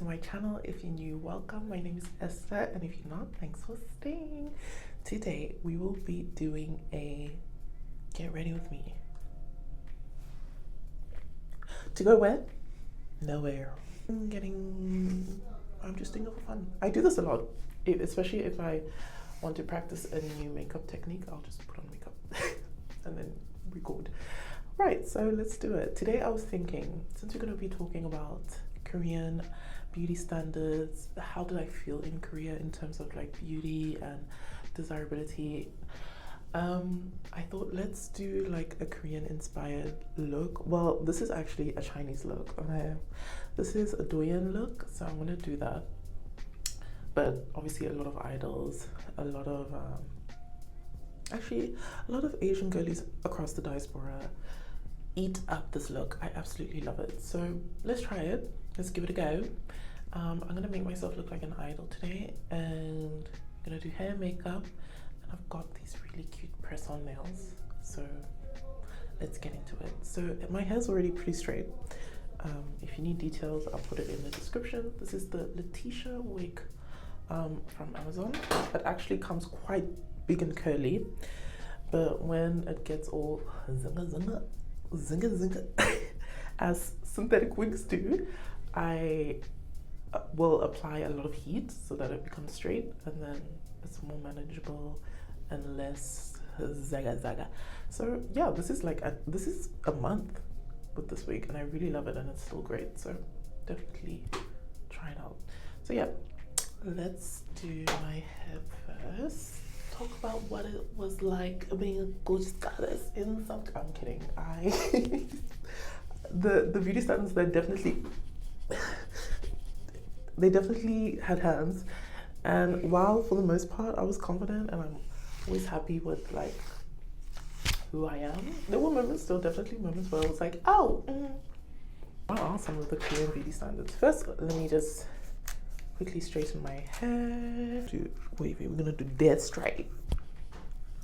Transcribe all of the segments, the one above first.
to my channel. If you're new, welcome. My name is Esther, and if you're not, thanks for staying. Today we will be doing a get ready with me. To go where? Nowhere. I'm just doing it for fun. I do this a lot, especially if I want to practice a new makeup technique. I'll just put on makeup and then record. Right, so let's do it. Today I was thinking, since we're going to be talking about Korean beauty standards, how did I feel in Korea in terms of like beauty and desirability, I thought let's do like a Korean inspired look. Well, this is actually a Chinese look. Okay, this is a Douyin look, so I'm gonna do that. But obviously a lot of idols, a lot of Asian girlies across the diaspora eat up this look. I absolutely love it. So let's try it. Let's give it a go. I'm gonna make myself look like an idol today, and I'm gonna do hair, makeup, and I've got these really cute press-on nails. So let's get into it. So my hair's already pretty straight. If you need details, I'll put it in the description. This is the Letitia wig from Amazon. It actually comes quite big and curly, but when it gets all zinga as synthetic wigs do, I will apply a lot of heat so that it becomes straight, and then it's more manageable and less zaga. So yeah, this is a month with this wig, and I really love it, and it's still great. So definitely try it out. So yeah, let's do my hair first. Talk about what it was like being a gorgeous goddess in some. I'm kidding. The beauty standards, they definitely had hands, and while for the most part I was confident and I'm always happy with like who I am, there were moments, definitely moments where I was like, what are some of the Korean beauty standards? First, let me just quickly straighten my hair. We're gonna do dead straight.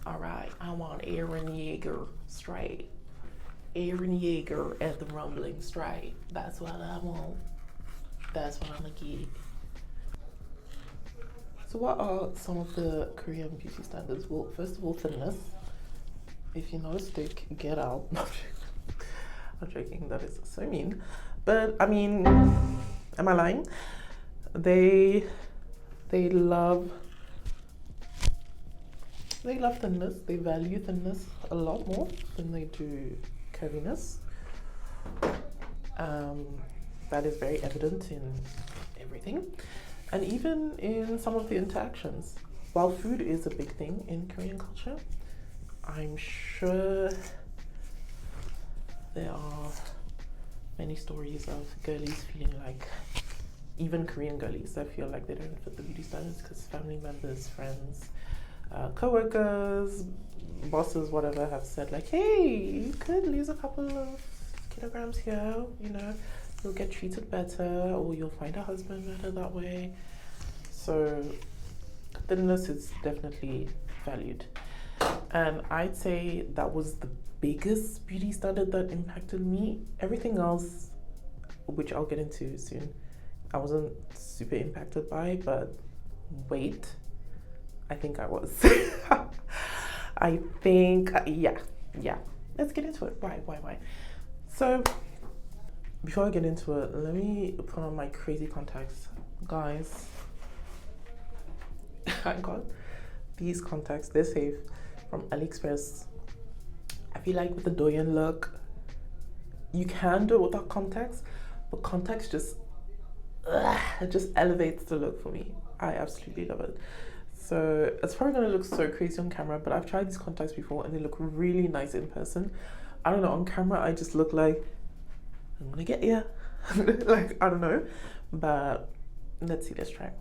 All right, I want Aaron Yeager straight. Aaron Yeager at the rumbling straight. That's what I want. That's what I'm gonna get. So what are some of the Korean beauty standards? Well, first of all, thinness. If you're not a stick, get out. I'm joking, that is so mean. But I mean, am I lying? They love thinness. They value thinness a lot more than they do curviness. That is very evident in everything, and even in some of the interactions. While food is a big thing in Korean culture, I'm sure there are many stories of girlies feeling like, even Korean girlies, that feel like they don't fit the beauty standards because family members, friends, co-workers, bosses, whatever, have said like, hey, you could lose a couple of kilograms here, you know, you'll get treated better, or you'll find a husband better that way. So thinness is definitely valued, and I'd say that was the biggest beauty standard that impacted me. Everything else, which I'll get into soon, I wasn't super impacted by, but weight, I think I was. I think, yeah. Let's get into it. Why? So, before I get into it, let me put on my crazy contacts. Guys, I got these contacts. They're safe, from AliExpress. I feel like with the Douyin look, you can do it without contacts, but contacts just elevates the look for me. I absolutely love it. So it's probably gonna look so crazy on camera, but I've tried these contacts before and they look really nice in person. I don't know, on camera I just look like I'm gonna get you. Like, I don't know, but let's see, let's try.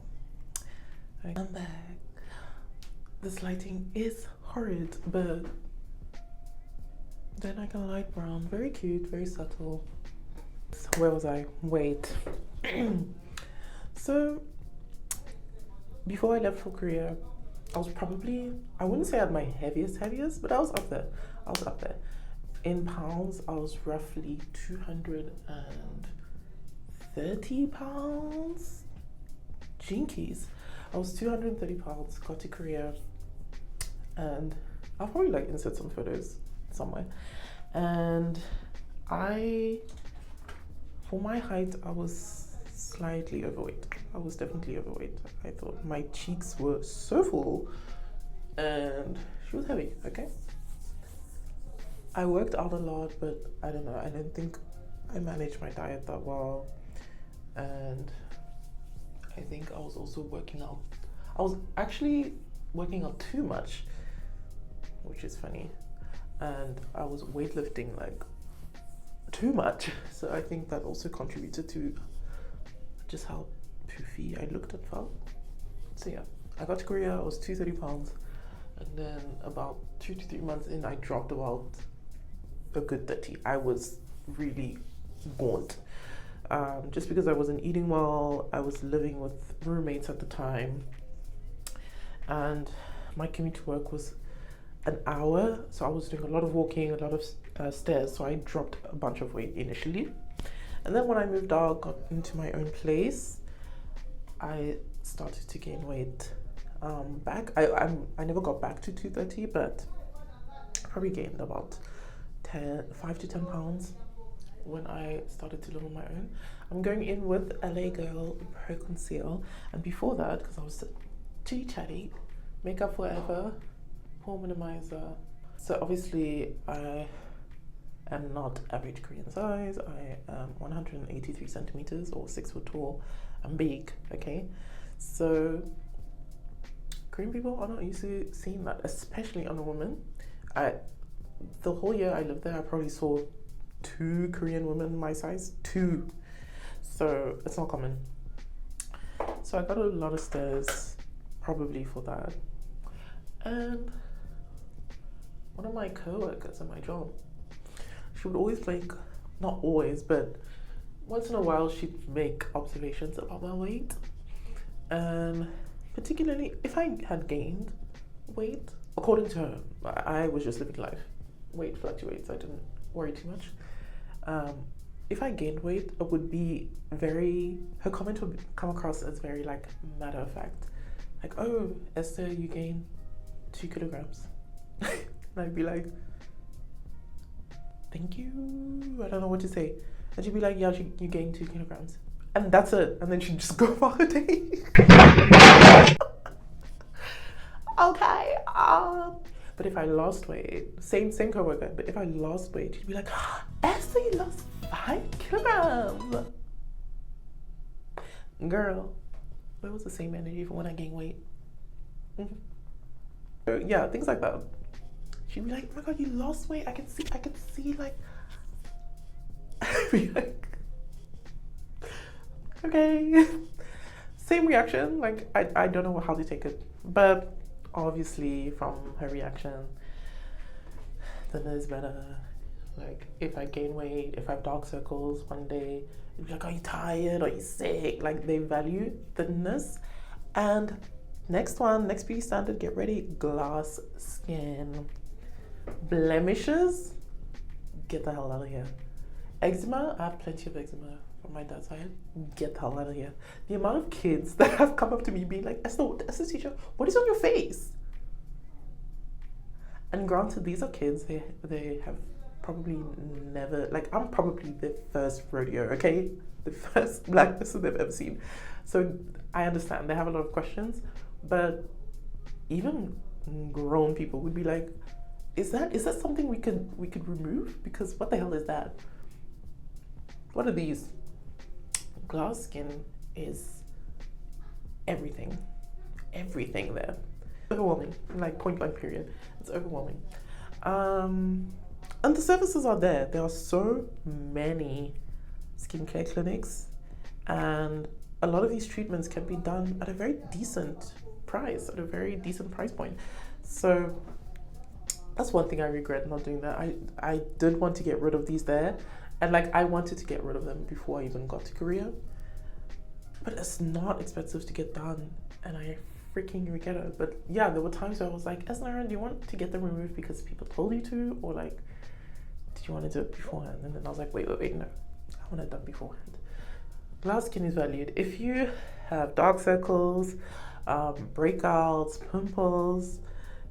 Okay, I'm back. This lighting is horrid, but then I can light brown. Very cute, very subtle. So where was I? Wait. So before I left for Korea, I was probably, I wouldn't say I had my heaviest, but I was up there. In pounds, I was roughly 230 230 pounds. Jinkies. I was 230 pounds, got to Korea, and I'll probably like insert some photos somewhere. And for my height, I was slightly overweight. I was definitely overweight. I thought my cheeks were so full, and she was heavy, okay? I worked out a lot, but I don't know, I don't think I managed my diet that well. And I think I was also working out. I was actually working out too much, which is funny. And I was weightlifting like too much. So I think that also contributed to just how poofy I looked and felt. So yeah, I got to Korea, I was 230 pounds. And then about 2 to 3 months in, I dropped about a good 30. I was really gaunt. Just because I wasn't eating well. I was living with roommates at the time, and my commute to work was an hour, so I was doing a lot of walking, a lot of stairs, so I dropped a bunch of weight initially. And then when I moved out, got into my own place, I started to gain weight back. I never got back to 230, but I probably gained about 5 to 10 pounds when I started to live on my own. I'm going in with LA Girl Pro Conceal, and before that, because I was too chatty, Makeup Forever Pore Minimizer. So obviously I am not average Korean size. I am 183 centimeters or 6 foot tall. I'm big, okay? So Korean people are not used to seeing that, especially on a woman. The whole year I lived there, I probably saw 2 Korean women my size, 2. So it's not common. So I got a lot of stares probably for that. And one of my co-workers at my job, she would always like, not always, but once in a while she'd make observations about my weight. And particularly if I had gained weight, according to her, I was just living life. Weight fluctuates, I didn't worry too much. If I gained weight, it would be her comment would come across as very like matter of fact. Like, oh, Esther, you gained 2 kilograms. And I'd be like, thank you. I don't know what to say. And she'd be like, yeah, you gained 2 kilograms. And that's it. And then she'd just go about her day. Okay. But if I lost weight, same coworker, but if I lost weight, she'd be like, Esther, you lost 5 kilograms. Girl, it was the same energy for when I gained weight. So, yeah, things like that. She'd be like, oh my God, you lost weight. I could see like, I'd be like, okay. Same reaction. Like, I don't know how to take it, but obviously from her reaction, the nose better. Like, if I gain weight, if I have dark circles one day, they'd be like, are you tired? Are you sick? Like, they value thinness. And next beauty standard, get ready, glass skin. Blemishes, get the hell out of here. Eczema, I have plenty of eczema from my dad's side. Get the hell out of here. The amount of kids that have come up to me being like, Esther teacher, what is on your face? And granted, these are kids, they have probably never, like, I'm probably the first rodeo, okay? The first black person they've ever seen. So I understand, they have a lot of questions, but even grown people would be like, is that something we could remove? Because what the hell is that? What are these? Glass skin is everything there. Overwhelming, like point blank period. It's overwhelming. And the services are there. There are so many skincare clinics, and a lot of these treatments can be done at a very decent price, point. So that's one thing I regret not doing that. I did want to get rid of these there, and like I wanted to get rid of them before I even got to Korea. But it's not expensive to get done, and I freaking regret it. But yeah, there were times where I was like, Esnara, do you want to get them removed because people told you to, or like, did you want to do it beforehand? And then I was like, wait, no, I want it done beforehand. glass skin is valued. If you have dark circles, breakouts, pimples,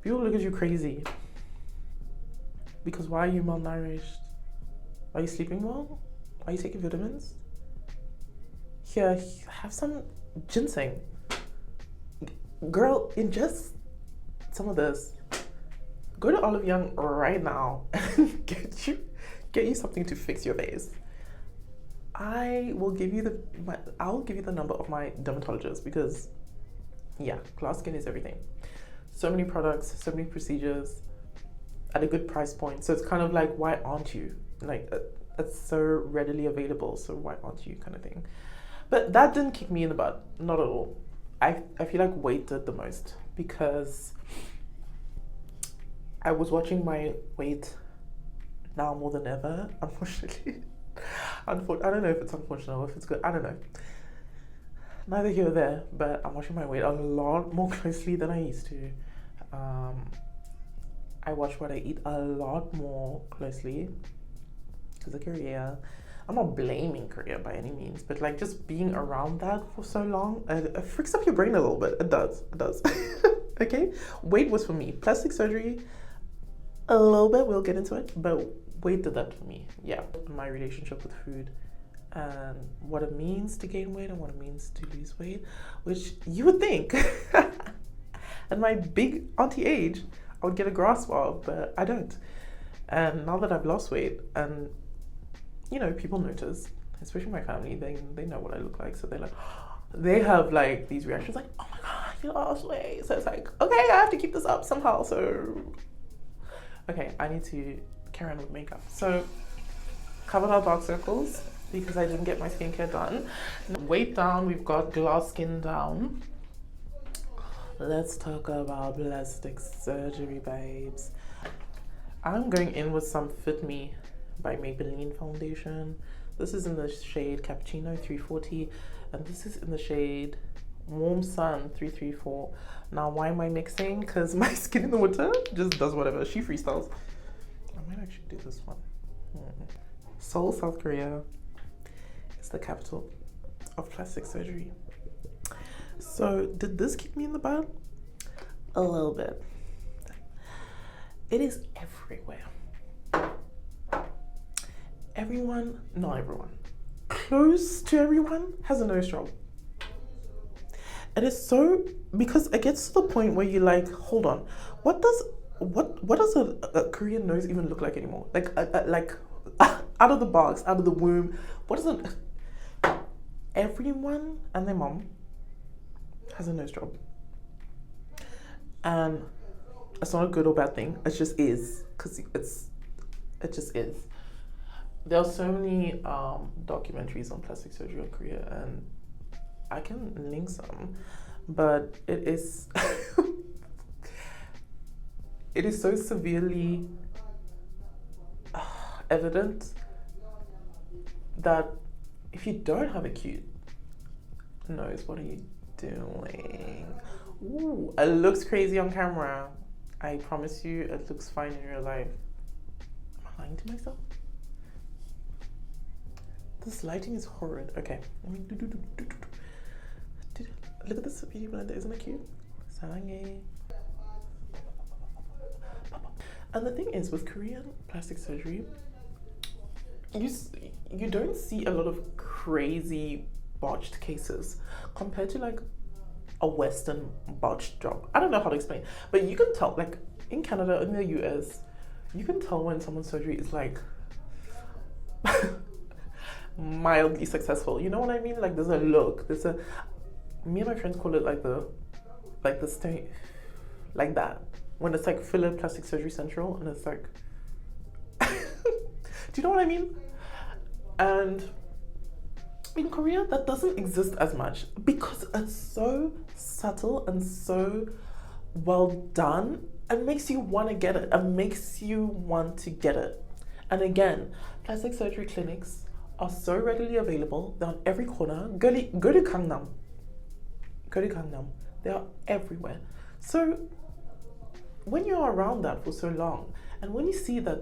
people look at you crazy. Because why are you malnourished? Are you sleeping well? Are you taking vitamins? Here, have some ginseng. Girl, ingest some of this. Go to Olive Young right now and get you something to fix your face. I'll give you the number of my dermatologist, because yeah, glass skin is everything. So many products, so many procedures at a good price point. So it's kind of like, why aren't you? Like, it's so readily available, so why aren't you, kind of thing. But that didn't kick me in the butt, not at all. I feel like weight did the most, because I was watching my weight now more than ever, unfortunately. I don't know if it's unfortunate or if it's good, I don't know. Neither here nor there, but I'm watching my weight a lot more closely than I used to. I watch what I eat a lot more closely because of Korea. I'm not blaming Korea by any means, but like just being around that for so long, it freaks up your brain a little bit. It does. Okay? Weight was for me. Plastic surgery, a little bit, we'll get into it, but weight did that for me. Yeah. My relationship with food and what it means to gain weight and what it means to lose weight, which you would think at my big auntie age, I would get a grasp of, but I don't. And now that I've lost weight, and you know, people notice, especially my family, they know what I look like, so they're like, they have like these reactions like, oh my god, you lost weight. So it's like, okay, I have to keep this up somehow. So okay, I need to carry on with makeup. So covered our dark circles because I didn't get my skincare done. Weight down, we've got glass skin down. Let's talk about plastic surgery, babes. I'm going in with some Fit Me by Maybelline foundation. This is in the shade Cappuccino 340, and this is in the shade Warm Sun 334. Now, why am I mixing? Because my skin in the winter just does whatever. She freestyles. I might actually do this one. Seoul, South Korea is the capital of plastic surgery. So did this kick me in the butt? A little bit. It is everywhere. Everyone, not everyone, close to everyone has a nose job. It is so, because it gets to the point where you're like, hold on, what does a Korean nose even look like anymore? Like out of the box, out of the womb, what is it? Everyone and their mom has a nose job. And it's not a good or bad thing, it just is, because it just is. There are so many documentaries on plastic surgery in Korea, and I can link some, but it is it is so severely evident that if you don't have a cute nose, what are you doing? Ooh, it looks crazy on camera. I promise you, it looks fine in real life. Am I lying to myself? This lighting is horrid. Okay, let me look at this beauty blender. Isn't it cute? Sarange. And the thing is, with Korean plastic surgery, you don't see a lot of crazy botched cases compared to like a Western botched job. I don't know how to explain, but you can tell, like in Canada, in the US, you can tell when someone's surgery is like mildly successful. You know what I mean? Like there's a look. Me and my friends call it like the stain, like that. When it's like filler plastic surgery central, and it's like, do you know what I mean? And in Korea, that doesn't exist as much because it's so subtle and so well done. It makes you want to get it. It makes you want to get it. And again, plastic surgery clinics are so readily available. They're on every corner. Go to Gangnam. Go to Gangnam. They are everywhere. So when you're around that for so long, and when you see that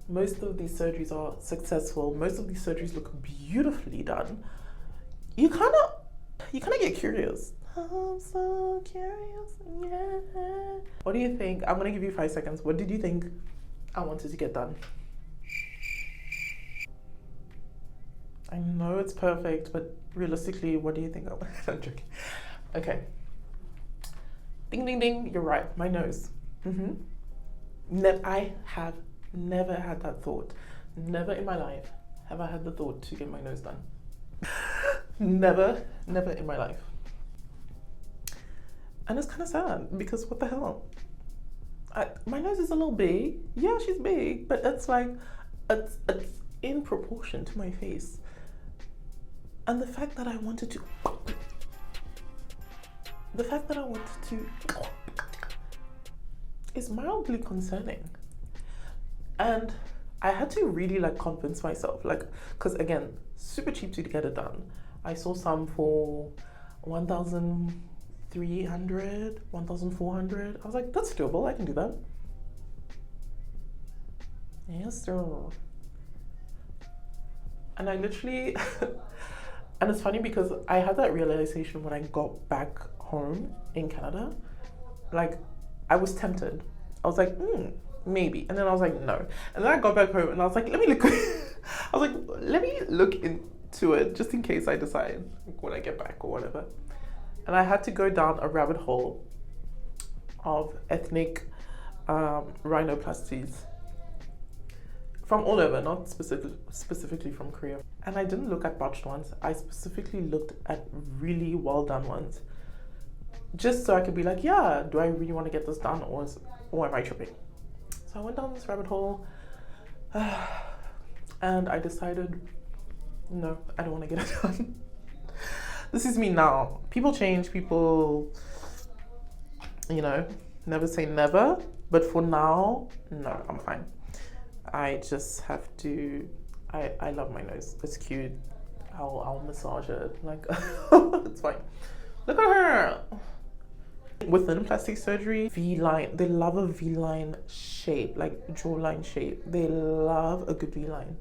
most of these surgeries are successful, most of these surgeries look beautifully done, you kind of get curious. I'm so curious, yeah. What do you think? I'm gonna give you 5 seconds. What did you think I wanted to get done? I know it's perfect, but realistically, what do you think? I'm joking. Okay. Ding, ding, ding. You're right. My nose. I have never had that thought. Never in my life have I had the thought to get my nose done. Never in my life. And it's kind of sad because what the hell? My nose is a little big. Yeah, she's big, but it's like, it's in proportion to my face. And the fact that I wanted to is mildly concerning. And I had to really like convince myself, like, because again, super cheap to get it done. I saw some for 1,300, 1,400. I was like, that's doable, I can do that. Yes, sir. And I literally, and it's funny because I had that realization when I got back home in Canada. Like, I was tempted. I was like, maybe. And then I was like, no. And then I got back home and I was like, let me look into it just in case I decide when I get back or whatever. And I had to go down a rabbit hole of ethnic rhinoplasties from all over, not specifically from Korea. And I didn't look at botched ones. I specifically looked at really well done ones, just so I could be like, yeah, do I really want to get this done, or am I tripping? So I went down this rabbit hole, and I decided, no, I don't want to get it done. This is me now. People change, people, never say never, but for now, no, I'm fine. I just have to, I love my nose. It's cute. I'll massage it. Like, it's fine. Look at her. Within plastic surgery, V-line, they love a V-line shape, like jawline shape. They love a good V-line.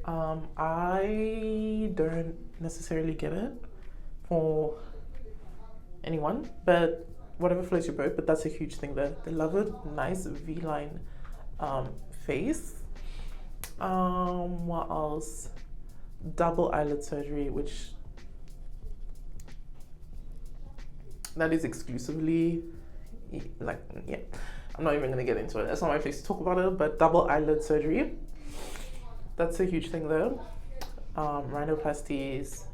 I don't necessarily get it for anyone, but whatever floats your boat, but that's a huge thing there. They love a nice V-line face. What else? Double eyelid surgery, which that is exclusively, like, yeah, I'm not even gonna get into it. That's not my place to talk about it, but double eyelid surgery, that's a huge thing there. Rhinoplasties,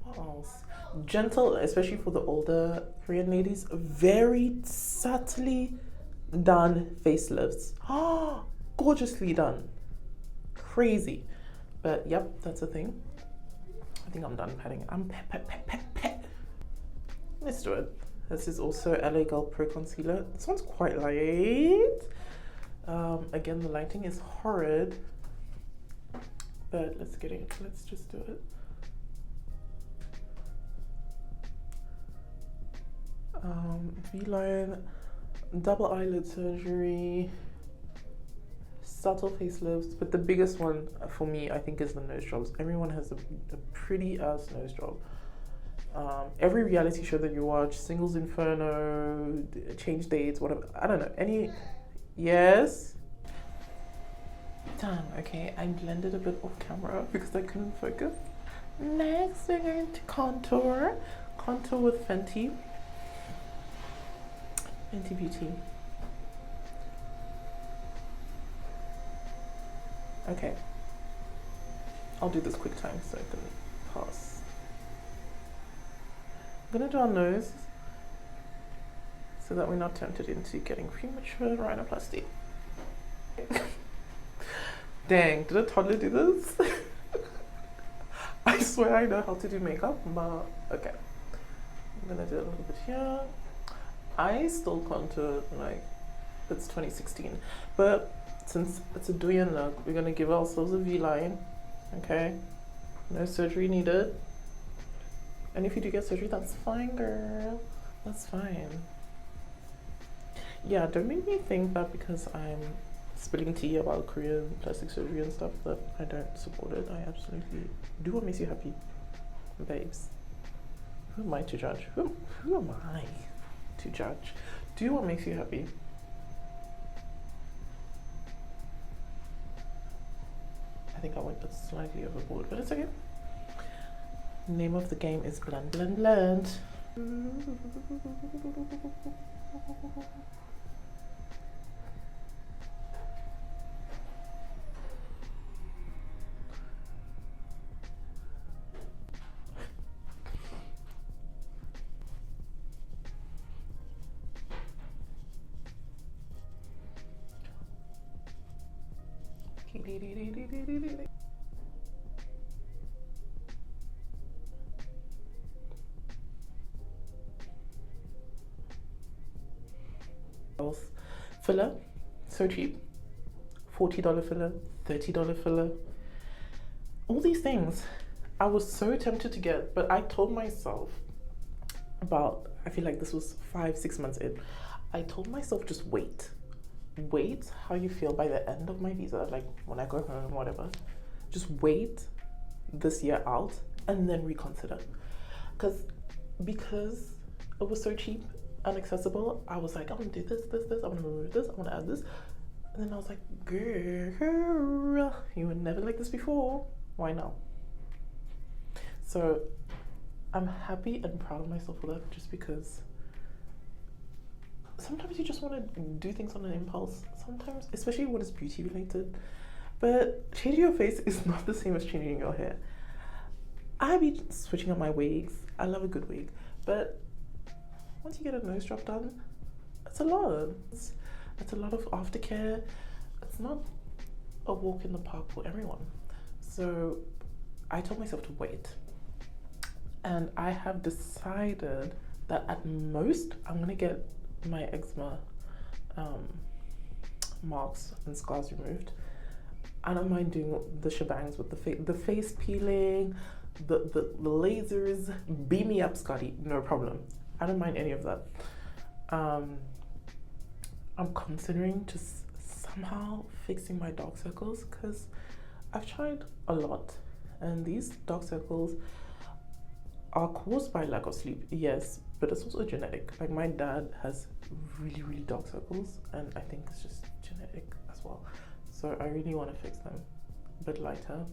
what else? Gentle, especially for the older Korean ladies, very subtly done facelifts. Oh, gorgeously done. Crazy. But yep, that's a thing. I think I'm done petting. I'm pet. Let's do it. This is also LA Girl Pro Concealer. This one's quite light. Again, the lighting is horrid, but let's just do it. V-line, double eyelid surgery, subtle facelifts, but the biggest one for me, I think, is the nose jobs. Everyone has a pretty ass nose job. Every reality show that you watch, Singles Inferno, Change Dates, whatever, I don't know, yes? Done. Okay, I blended a bit off camera because I couldn't focus. Next, we're going to contour with Fenty Beauty. Okay, I'll do this quick time so I can pass. I'm gonna do our nose so that we're not tempted into getting premature rhinoplasty. Dang, did a toddler do this? I swear I know how to do makeup, but okay. I'm gonna do a little bit here. I still contour like it's 2016, but since it's a douyin look, we're gonna give ourselves a V-line, okay? No surgery needed. And if you do get surgery, that's fine, girl. That's fine. Yeah, don't make me think that because I'm spilling tea about Korean plastic surgery and stuff, but I don't support it. I absolutely do what makes you happy, babes. Who am I to judge? Who am I to judge? Do what makes you happy. I think I went slightly overboard, but it's okay. Name of the game is blend, blend, blend. Filler, so cheap. $40 filler, $30 filler. All these things I was so tempted to get, but I told myself about, I feel like this was 5-6 months in, I told myself just wait how you feel by the end of my visa, like when I go home, whatever. Just wait this year out and then reconsider. Because it was so cheap and accessible, I was like, I'm gonna do this, I'm gonna remove this, I'm gonna add this. And then I was like, girl, you were never like this before. Why now? So I'm happy and proud of myself for that, just because sometimes you just want to do things on an impulse. Sometimes, especially when it's beauty related. But changing your face is not the same as changing your hair. I be switching up my wigs. I love a good wig. But once you get a nose job done, it's a lot. It's a lot of aftercare. It's not a walk in the park for everyone. So I told myself to wait. And I have decided that at most, I'm going to get my eczema marks and scars removed. I don't mind doing the shebangs with the face peeling, the lasers. Beam me up, Scotty, no problem. I don't mind any of that. I'm considering just somehow fixing my dark circles, because I've tried a lot, and these dark circles are caused by lack of sleep, yes, but it's also genetic. Like my dad has really, really dark circles, and I think it's just genetic as well. So I really want to fix them. A bit lighter,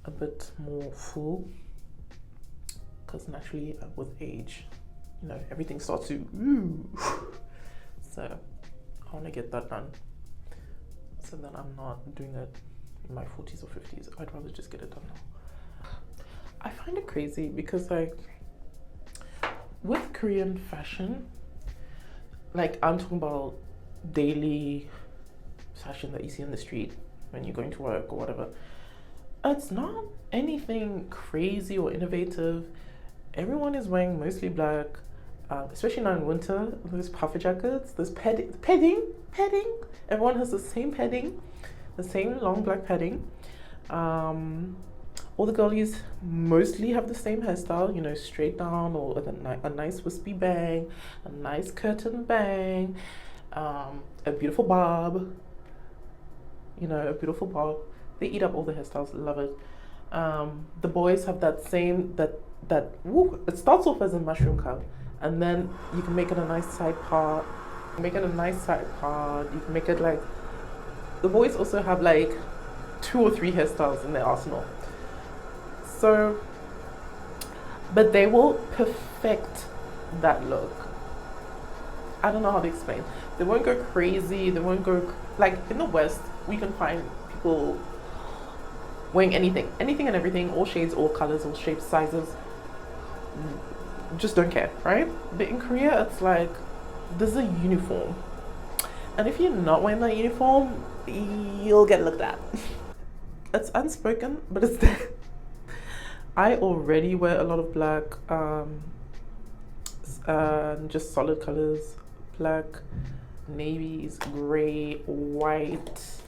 a bit more full, because naturally with age, you know, everything starts to So I want to get that done, so that I'm not doing it in my 40s or 50s. I'd rather just get it done now. I find it crazy because, like, with Korean fashion, like I'm talking about daily fashion that you see on the street when you're going to work or whatever, it's not anything crazy or innovative. Everyone is wearing mostly black, especially now in winter. Those puffer jackets, those padding. Everyone has the same padding, the same long black padding. All the girlies mostly have the same hairstyle, you know, straight down or with a nice wispy bang, a nice curtain bang, a beautiful bob. You know, a beautiful bob. They eat up all the hairstyles, love it. The boys have that same, it starts off as a mushroom cut, and then you can make it a nice side part. You can make it like, the boys also have like 2 or 3 hairstyles in their arsenal. So, but they will perfect that look. I don't know how to explain. They won't go crazy. They won't go, like in the West, we can find people wearing anything and everything, all shades, all colors, all shapes, sizes. Just don't care, right? But in Korea, it's like, there's a uniform. And if you're not wearing that uniform, you'll get looked at. It's unspoken, but it's there. I already wear a lot of black, just solid colors, black, navies, gray, white,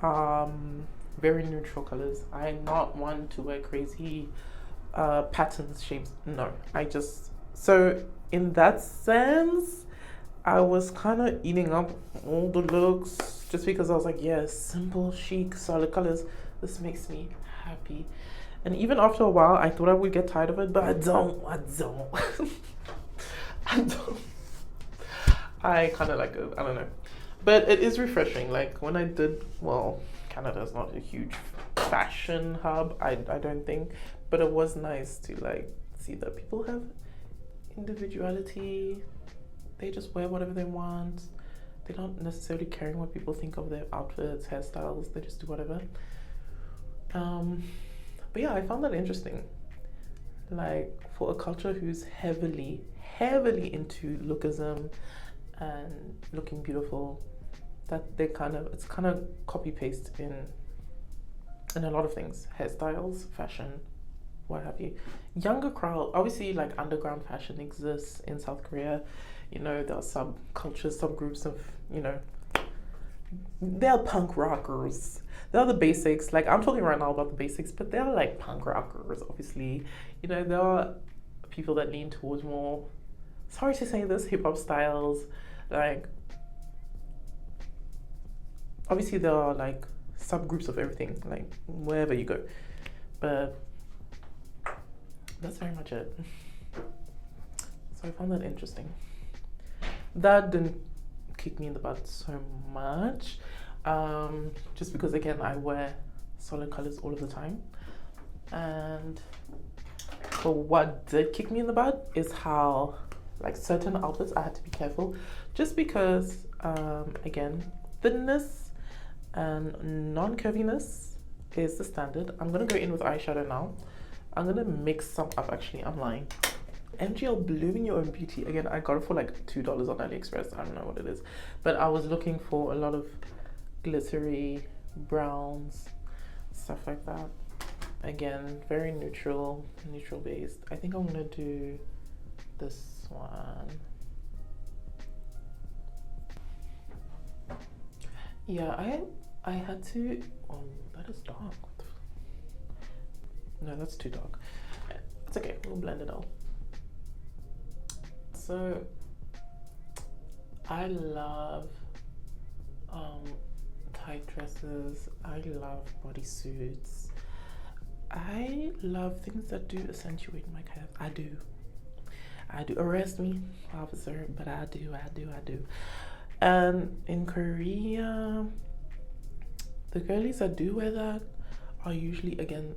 very neutral colors. I'm not one to wear crazy patterns, shapes. No, so in that sense, I was kind of eating up all the looks just because I was like, yes, simple, chic, solid colors. This makes me happy. And even after a while, I thought I would get tired of it, but I don't. I don't. I kind of like it. I don't know. But it is refreshing. Like when I did, well, Canada's not a huge fashion hub, I don't think. But it was nice to like see that people have individuality. They just wear whatever they want. They're not necessarily caring what people think of their outfits, hairstyles. They just do whatever. But yeah, I found that interesting. Like for a culture who's heavily into lookism and looking beautiful, that they it's kind of copy paste in a lot of things, hairstyles, fashion, what have you. Younger crowd, obviously, like underground fashion exists in South Korea. You know, there are subcultures, subgroups of, you know, they're punk rockers. They're the basics. Like I'm talking right now about the basics, but they're like punk rockers, obviously. You know, there are people that lean towards more, sorry to say this, hip hop styles. Like, obviously there are like subgroups of everything, like wherever you go. But that's very much it. So I found that interesting. That didn't kick me in the butt so much, just because again I wear solid colors all of the time. And but what did kick me in the butt is how like certain outfits I had to be careful, just because again, thinness and non-curviness is the standard. I'm gonna go in with eyeshadow now. I'm gonna mix some up. Actually, I'm lying. MGL Blooming Your Own Beauty. Again, I got it for like $2 on AliExpress. I don't know what it is, but I was looking for a lot of glittery browns, stuff like that. Again, very neutral based. I think I'm gonna do this one. Yeah, I had to. Oh, that is dark. No, that's too dark. It's okay. We'll blend it out. So I love tight dresses. I love bodysuits. I love things that do accentuate my calf. I do. Arrest me, officer, but I do. And in Korea, the girlies that do wear that are usually, again,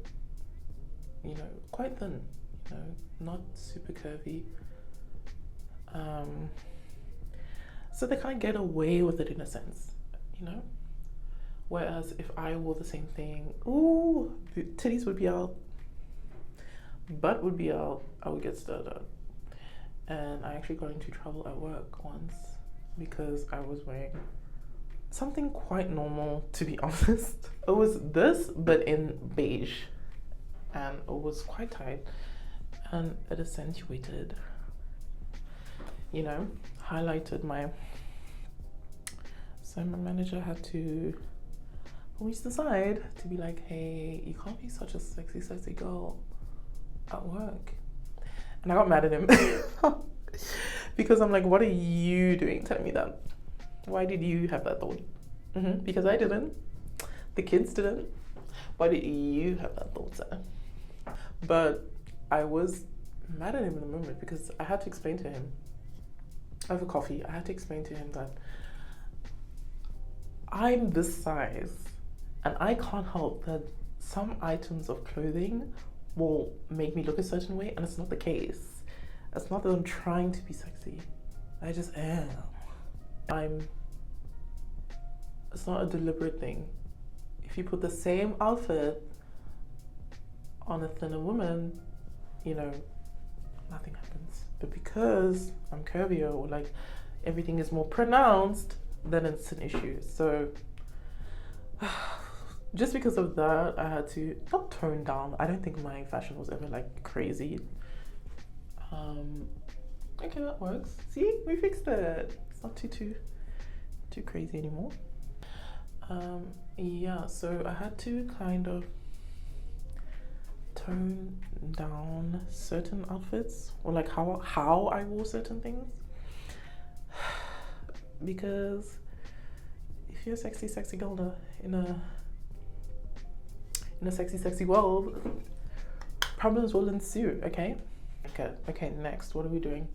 you know, quite thin, you know, not super curvy. So they kind of get away with it in a sense, you know? Whereas if I wore the same thing, ooh, the titties would be out, butt would be out, I would get stirred up. And I actually got into trouble at work once because I was wearing something quite normal, to be honest. It was this, but in beige, and it was quite tight, and it accentuated, you know, highlighted my. So my manager had to reach the side to be like, hey, you can't be such a sexy girl at work. And I got mad at him because I'm like, what are you doing telling me that? Why did you have that thought? Because I didn't. The kids didn't. Why did you have that thought, sir? But I was mad at him in the moment because I had to explain to him, over coffee, I had to explain to him that I'm this size and I can't help that some items of clothing will make me look a certain way, and it's not the case. It's not that I'm trying to be sexy. I just am. It's not a deliberate thing. If you put the same outfit on a thinner woman, you know, nothing happens. But because I'm curvier, or like everything is more pronounced, then it's an issue. So just because of that, I had to not tone down. I don't think my fashion was ever like crazy. Okay, that works. See, we fixed it. It's not too crazy anymore. Yeah, so I had to kind of tone down certain outfits, or like how I wore certain things, because if if you're a sexy girl in a sexy world, problems will ensue. Okay. Okay. Next, what are we doing?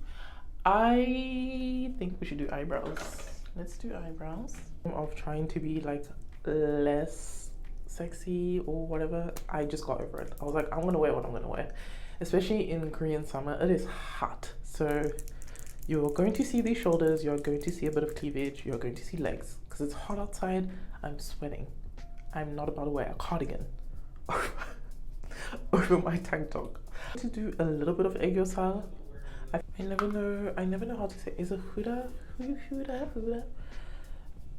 I think we should do eyebrows. Let's do eyebrows. Of trying to be like less sexy or whatever, I just got over it. I was like, I'm gonna wear what I'm gonna wear, especially in Korean summer. It is hot, so you're going to see these shoulders, you're going to see a bit of cleavage, you're going to see legs because it's hot outside. I'm sweating. I'm not about to wear a cardigan over my tank top. To do a little bit of aegyo style. I never know how to say. Is it huda?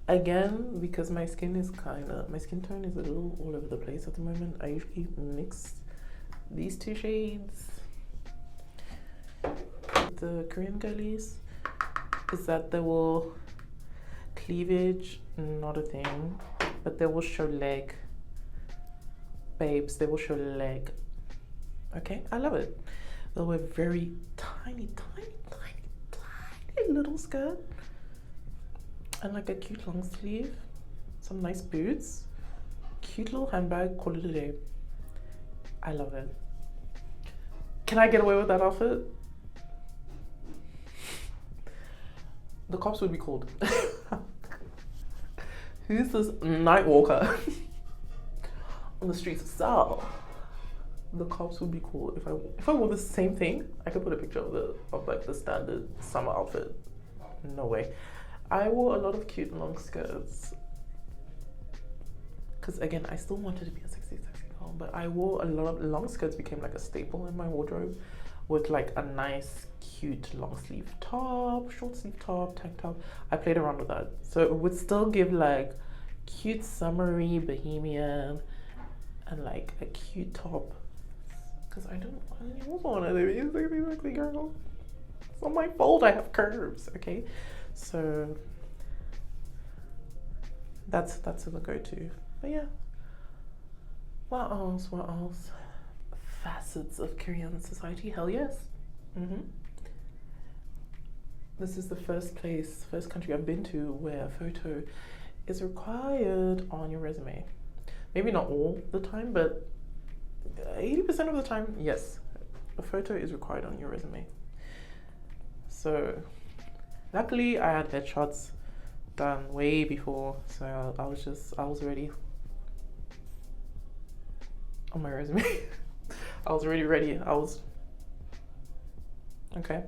Again, because my skin tone is a little all over the place at the moment. I usually mix these two shades. The Korean girlies is that they will cleavage, not a thing, but they will show leg. Babes, they will show leg. Okay, I love it. They'll wear very tiny little skirt and like a cute long sleeve, some nice boots, cute little handbag, call it a day. I love it. Can I get away with that outfit? The cops would be called. Who's this night walker on the streets of Seoul? The cops would be cool. If I wore the same thing, I could put a picture of like the standard summer outfit. No way. I wore a lot of cute long skirts because again, I still wanted to be a sexy girl, but I wore a lot of long skirts. Became like a staple in my wardrobe with like a nice cute long sleeve top, short sleeve top, tank top. I played around with that, so it would still give like cute summery bohemian and like a cute top. Because I don't want to be a sexy girl. It's not my fault I have curves, okay? So that's the go-to. But yeah. What else? Facets of Korean society, hell yes. This is the first country I've been to where a photo is required on your resume. Maybe not all the time, but 80% of the time, yes, a photo is required on your resume. So luckily I had headshots done way before, so I was ready on my resume. I was already ready. Okay.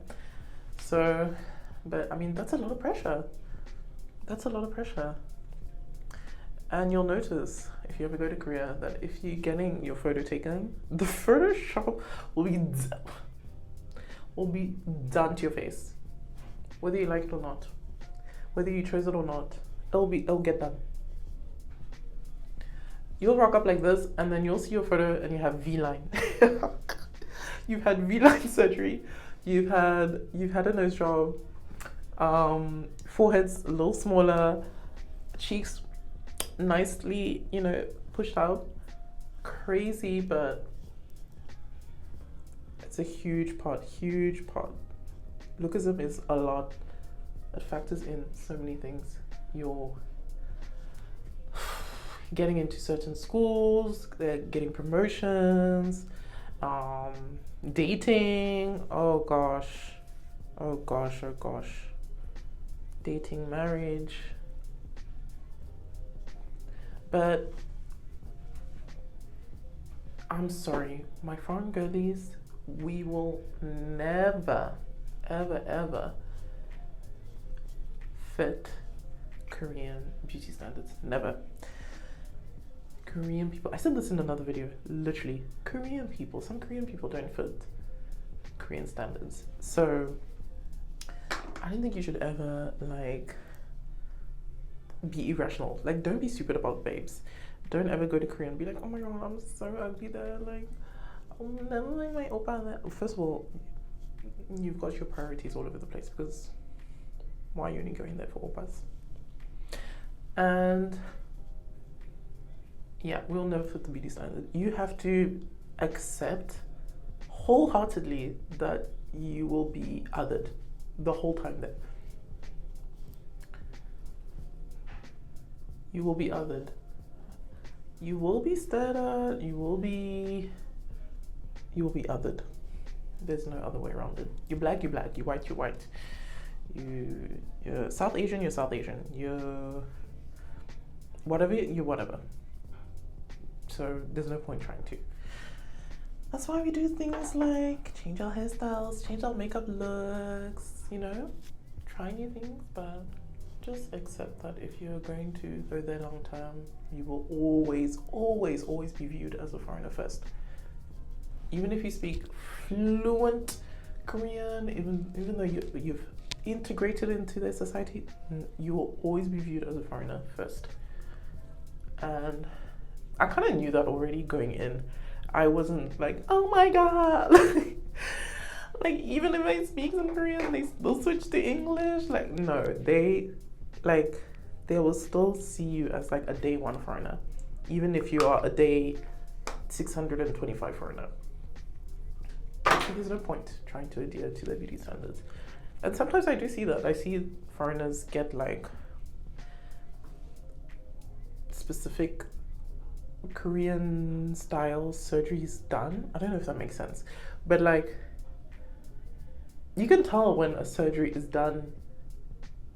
So, but I mean, that's a lot of pressure. And you'll notice if you ever go to Korea that if you're getting your photo taken, the Photoshop will be done to your face, whether you like it or not, whether you chose it or not. It'll get done. You'll rock up like this, and then you'll see your photo, and you have V-line. You've had V-line surgery. You've had a nose job. Forehead's a little smaller. Cheeks nicely, pushed out. Crazy, but it's a huge part. Lookism is a lot. It factors in so many things. You're getting into certain schools, getting promotions, dating. Oh gosh. Dating, marriage. But I'm sorry, my foreign girlies, we will never, ever fit Korean beauty standards. Never. Korean people, I said this in another video, literally, some Korean people don't fit Korean standards. So I don't think you should ever be irrational. Don't be stupid about babes. Don't ever go to Korea and be like, oh my god, I'm so ugly there. I'll never like my oppa there. First of all, you've got your priorities all over the place, because why are you only going there for oppas? And yeah, we'll never fit the beauty standard. You have to accept wholeheartedly that you will be othered the whole time there. You will be othered. You will be stared at. You will be othered. There's no other way around it. You're black, you're black. You're white, you're white. You're South Asian, you're South Asian. You're whatever, you're whatever. So there's no point trying to. That's why we do things like change our hairstyles, change our makeup looks, you know, try new things, but just accept that if you're going to go there long term, you will always, always, always be viewed as a foreigner first. Even if you speak fluent Korean, even though you've integrated into their society, you will always be viewed as a foreigner first. And I kind of knew that already going in. I wasn't like, oh my god. Like, even if I speak some Korean, they still switch to English. Like, no, they will still see you as like a day one foreigner, even if you are a day 625 foreigner. There's no point trying to adhere to their beauty standards. And sometimes I do see that. I see foreigners get like specific Korean style surgeries done. I don't know if that makes sense, but like, you can tell when a surgery is done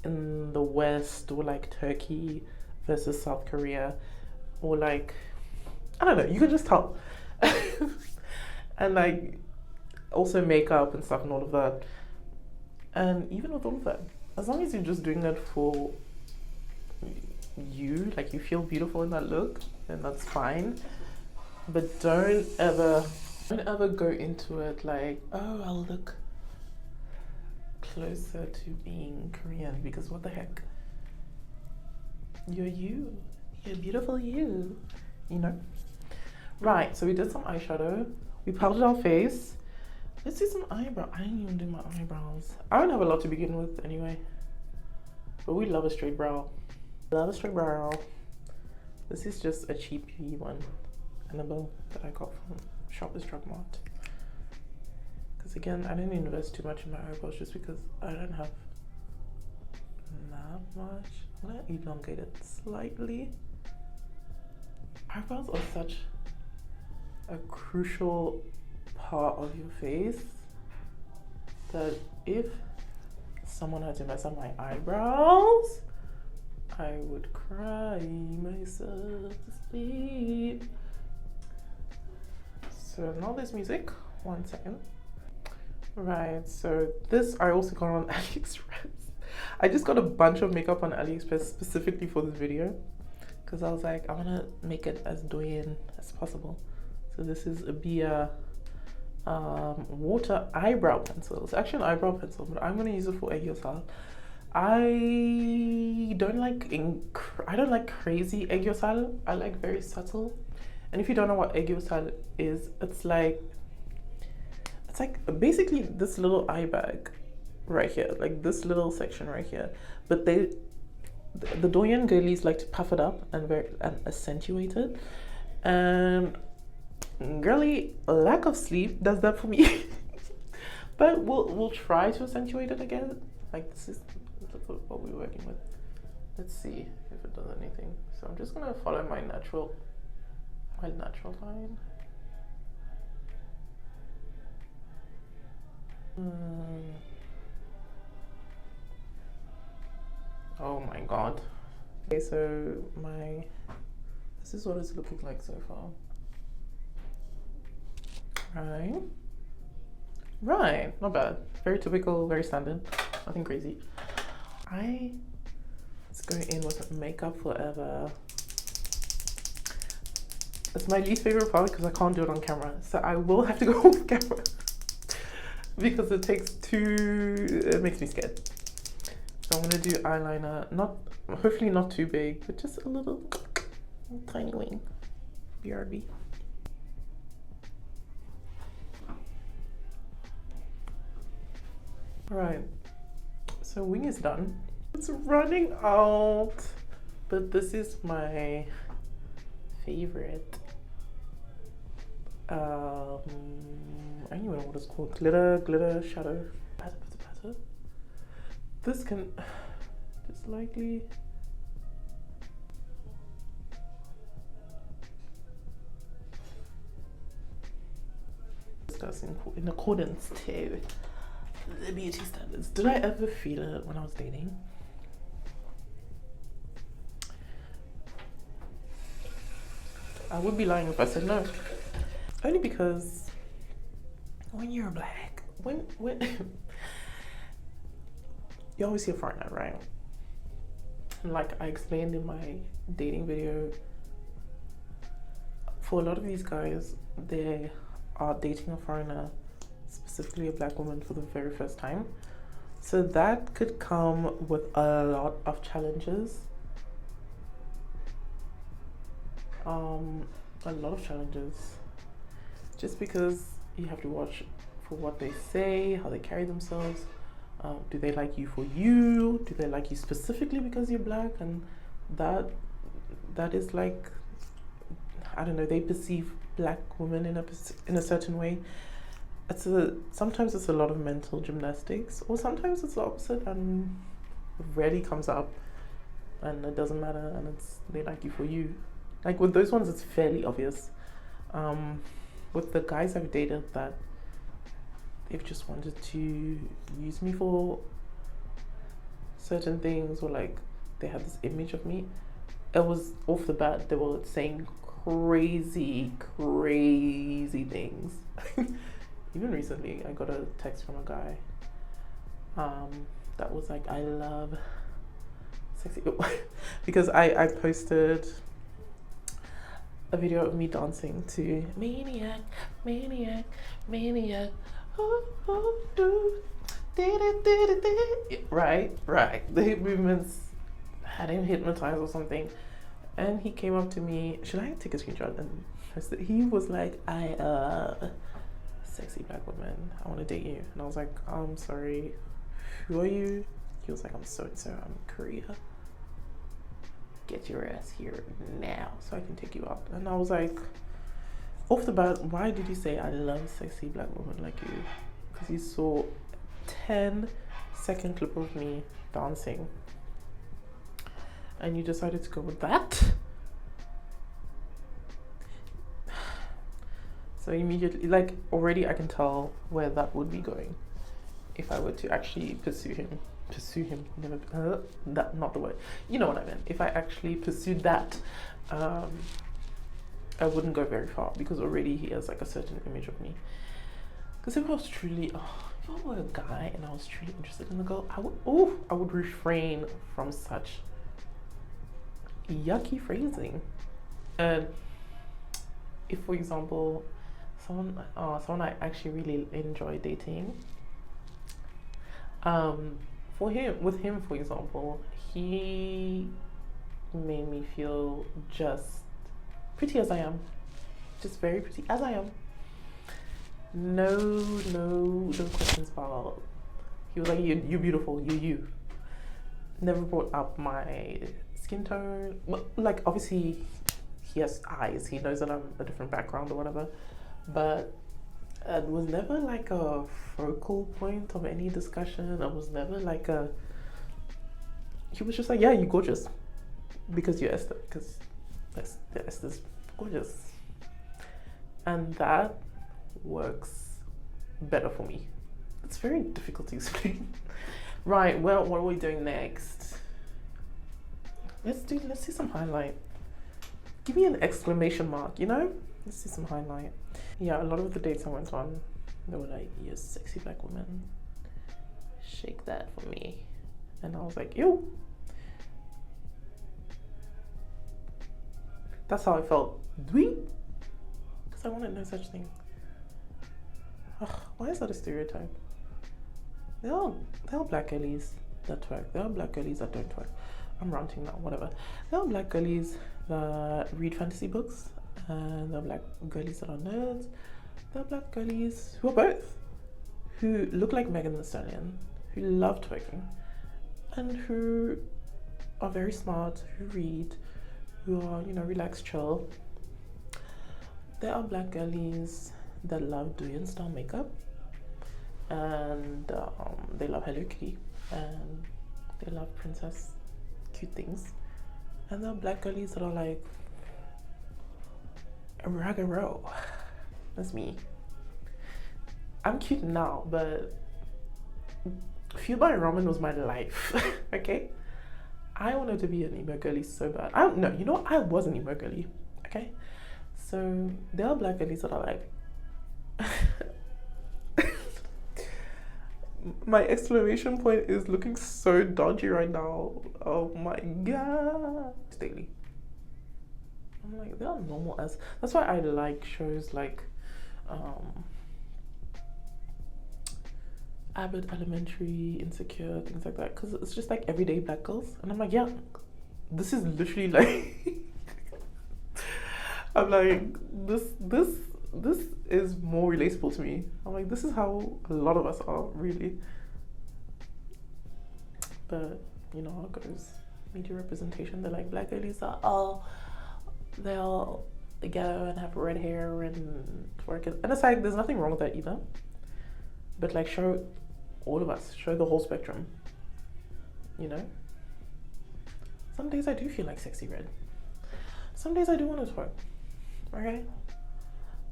in the West, or like Turkey versus South Korea, or like, I don't know, you can just tell. And like, also makeup and stuff and all of that. And even with all of that, as long as you're just doing that for you, like you feel beautiful in that look, then that's fine. But don't ever go into it like, oh, I'll look closer to being Korean, because what the heck? You're you. You're beautiful you know? Right, so we did some eyeshadow. We powdered our face. Let's do some eyebrow. I didn't even do my eyebrows. I don't have a lot to begin with anyway. But we love a straight brow. Love a straight brow. This is just a cheapy one. Annabelle that I got from Shoppers Drug Mart. Because again, I didn't invest too much in my eyebrows just because I don't have that much. I'm gonna elongate it slightly. Eyebrows are such a crucial part of your face that if someone had to mess up my eyebrows, I would cry myself to sleep. So now there's music. 1 second. Right, so this I also got on AliExpress. I just got a bunch of makeup on AliExpress specifically for this video because I was like, I want to make it as douyin as possible. So this is a Bia water eyebrow pencil. It's actually an eyebrow pencil, but I'm going to use it for aegyosal. I don't like crazy aegyosal. I like very subtle. And if you don't know what aegyosal is, it's like basically this little eye bag right here, like this little section right here. But the douyin girlies like to puff it up and accentuate it. And girly, lack of sleep does that for me. But we'll try to accentuate it again. Like this is what we're working with. Let's see if it does anything. So I'm just gonna follow my natural line. Oh my god. Okay, so this is what it's looking like so far. Right, not bad. Very typical, very standard, nothing crazy. Let's go in with Makeup Forever. It's my least favorite part because I can't do it on camera, so I will have to go off camera because it makes me scared. So I'm gonna do eyeliner, hopefully not too big, but just a little tiny wing. BRB. Alright, so wing is done. It's running out, but this is my favorite. I don't even know what it's called. Glitter shadow. Patter. This can just lightly us in accordance to the beauty standards. Did I ever feel it when I was dating? I would be lying if I said no. Only because when you're black, when you always see a foreigner, right? And like I explained in my dating video, for a lot of these guys, they are dating a foreigner, specifically a black woman, for the very first time. So that could come with a lot of challenges. A lot of challenges. Just because you have to watch for what they say, how they carry themselves. Do they like you for you? Do they like you specifically because you're black? And that is like, I don't know, they perceive black women in a certain way. Sometimes it's a lot of mental gymnastics, or sometimes it's the opposite and it rarely comes up and it doesn't matter, and they like you for you. Like with those ones, it's fairly obvious. With the guys I've dated that they've just wanted to use me for certain things, or like they had this image of me, it was off the bat, they were saying crazy things. Even recently, I got a text from a guy that was like, I love sexy, because I posted a video of me dancing to Maniac, Maniac, Maniac, oh, oh, do, right. The hip movements had him hypnotized or something. And he came up to me, should I take a screenshot? And he was like, sexy black woman, I want to date you. And I was like, I'm sorry, who are you? He was like, I'm so and so, I'm in Korea. Get your ass here now so I can take you out. And I was like, off the bat, why did you say I love sexy black women like you? Because you saw 10-second clip of me dancing and you decided to go with that? So immediately, like, already I can tell where that would be going if I were to actually pursue him, never, that, not the word, you know what I meant. If I actually pursued that, I wouldn't go very far, because already he has like a certain image of me. Because if I was truly, if I were a guy and I was truly interested in the girl, I would refrain from such yucky phrasing. And if, for example, someone I actually really enjoy dating, with him, for example, he made me feel just pretty as I am, just very pretty as I am. No questions about. He was like, you're beautiful, you. Never brought up my skin tone. Well, like, obviously he has eyes, he knows that I'm a different background or whatever, but it was never like a focal point of any discussion. I was never like he was just like, yeah, you're gorgeous because you're Esther, because Esther's gorgeous. And that works better for me. It's very difficult to explain. Right, well, what are we doing next? Let's see some highlight. Give me an exclamation mark, you know? Let's see some highlight. Yeah, a lot of the dates I went on, they were like, you're a sexy black woman, shake that for me. And I was like, ew. That's how I felt. Because I wanted no such thing. Ugh, why is that a stereotype? There are black girlies that twerk. There are black girlies that don't twerk. I'm ranting now, whatever. There are black girlies that read fantasy books, and there are black girlies that are nerds. There are black girlies who are both, who look like Megan Thee Stallion, who love twerking, and who are very smart, who read, who are, relaxed, chill. There are black girlies that love DOUYIN style makeup, and they love Hello Kitty, and they love princess cute things. And there are black girlies that are like rock and roll. That's me. I'm cute now, but Fuel by Ramen was my life. Okay, I wanted to be an emo girly so bad. I don't know, you know, I was an emo girly. Okay, so there are black girlies that are like my exclamation point is looking so dodgy right now. Oh my god. Daily. I'm like, they are normal as. That's why I like shows like Abbott Elementary, Insecure, things like that, because it's just like everyday black girls, and I'm like, yeah, this is literally like I'm like, this is more relatable to me. I'm like, this is how a lot of us are, really. But you know how it goes. Media representation, they're like, black girlies are all, they all go and have red hair and twerk it. And it's like, there's nothing wrong with that either. But like, show all of us, show the whole spectrum, you know? Some days I do feel like sexy red. Some days I do want to twerk, okay?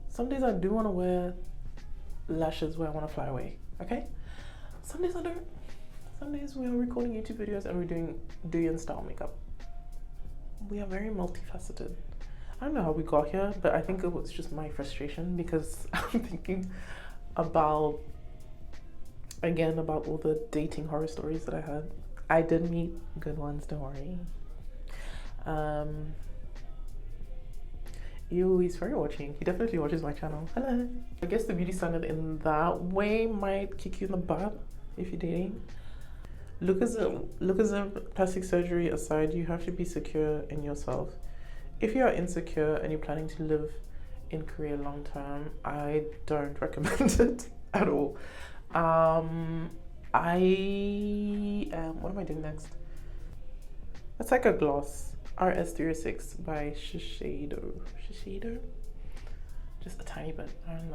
Some days I do want to wear lashes where I want to fly away, okay? Some days I don't. Some days we are recording YouTube videos and we're doing DOUYIN style makeup. We are very multifaceted. I don't know how we got here, but I think it was just my frustration because I'm thinking about, again, about all the dating horror stories that I had. I did meet good ones, don't worry. He's very watching. He definitely watches my channel. Hello. I guess the beauty standard in that way might kick you in the butt if you're dating. Lookism, plastic surgery aside, you have to be secure in yourself. If you are insecure and you're planning to live in Korea long term, I don't recommend it at all. What am I doing next? It's like a gloss, RS306 by Shiseido. Shiseido? Just a tiny bit. I don't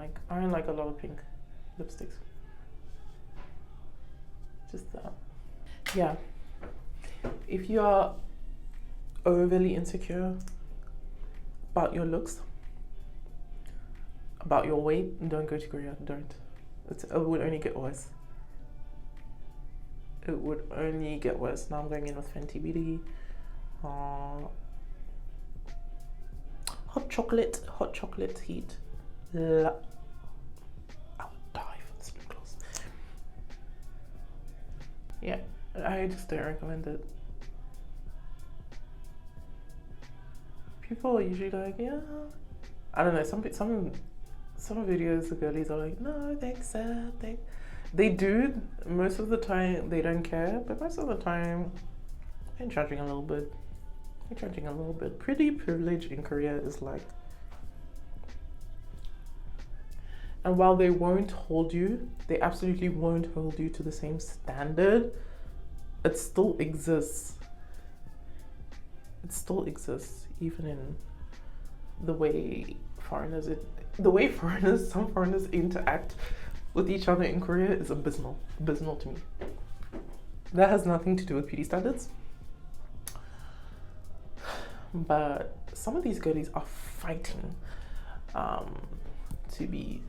like a lot of pink lipsticks. Just that. Yeah. If you are overly insecure about your looks, about your weight, don't go to Korea. Don't. It would only get worse. It would only get worse. Now I'm going in with Fenty Beauty. Hot chocolate heat. I would die for this lip gloss. Yeah, I just don't recommend it. People are usually like, yeah, I don't know. Some videos the girlies are like, no, thanks, thanks. They do. Most of the time they don't care, but most of the time they're charging a little bit. They're charging a little bit. Pretty privilege in Korea is like, and while they won't hold you, they absolutely won't hold you to the same standard. It still exists. It still exists, even in the way some foreigners interact with each other in Korea is abysmal to me. That has nothing to do with beauty standards. But some of these girlies are fighting to be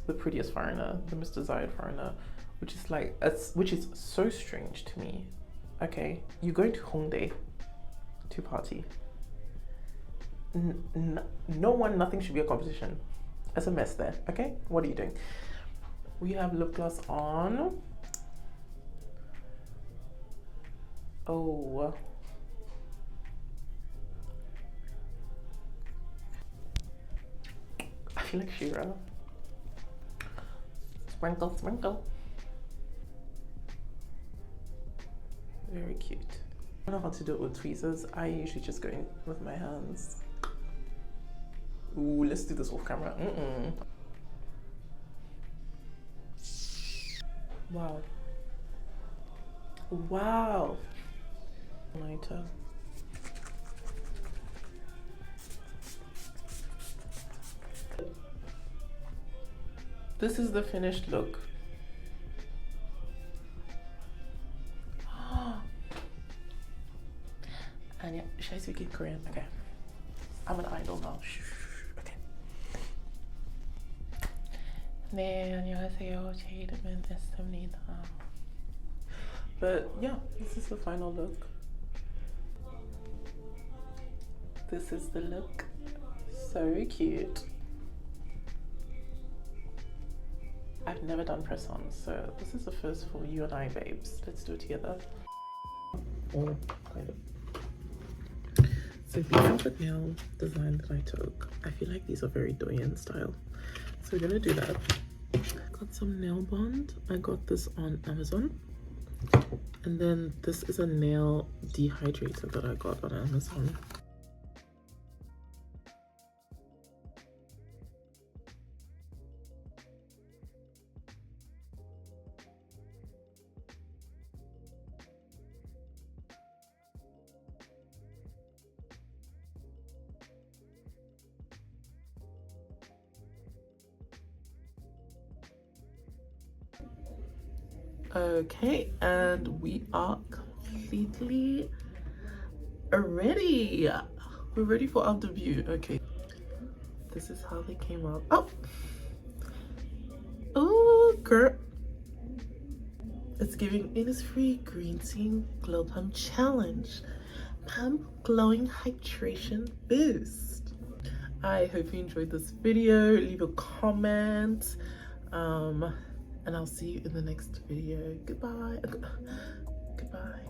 the prettiest foreigner, the most desired foreigner, which is so strange to me. Okay, you're going to Hongdae to party. Nothing should be a competition. It's a mess there, okay? What are you doing? We have lip gloss on. Oh. I feel like Shira. Sprinkle, sprinkle. Very cute. I don't know how to do it with tweezers. I usually just go in with my hands. Ooh, let's do this off camera. Wow. Wow. Lighter. This is the finished look. And yeah, should I speak in Korean? Okay. I'm an idol now. Okay. 네, 안녕하세요. 제 이름은 에스입니다. But yeah, this is the final look. This is the look. So cute. I've never done press-ons, so this is the first for you and I, babes. Let's do it together. Or kind of. So these are the nail design that I took. I feel like these are very Douyin style. So we're gonna do that. I got some nail bond. I got this on Amazon. And then this is a nail dehydrator that I got on Amazon. Okay, and we are completely ready. We're ready for our debut. Okay, this is how they came out. Oh, girl. It's giving Innisfree Green Tea Glow Pump Challenge. Pump Glowing Hydration Boost. I hope you enjoyed this video. Leave a comment. And I'll see you in the next video. Goodbye. Goodbye.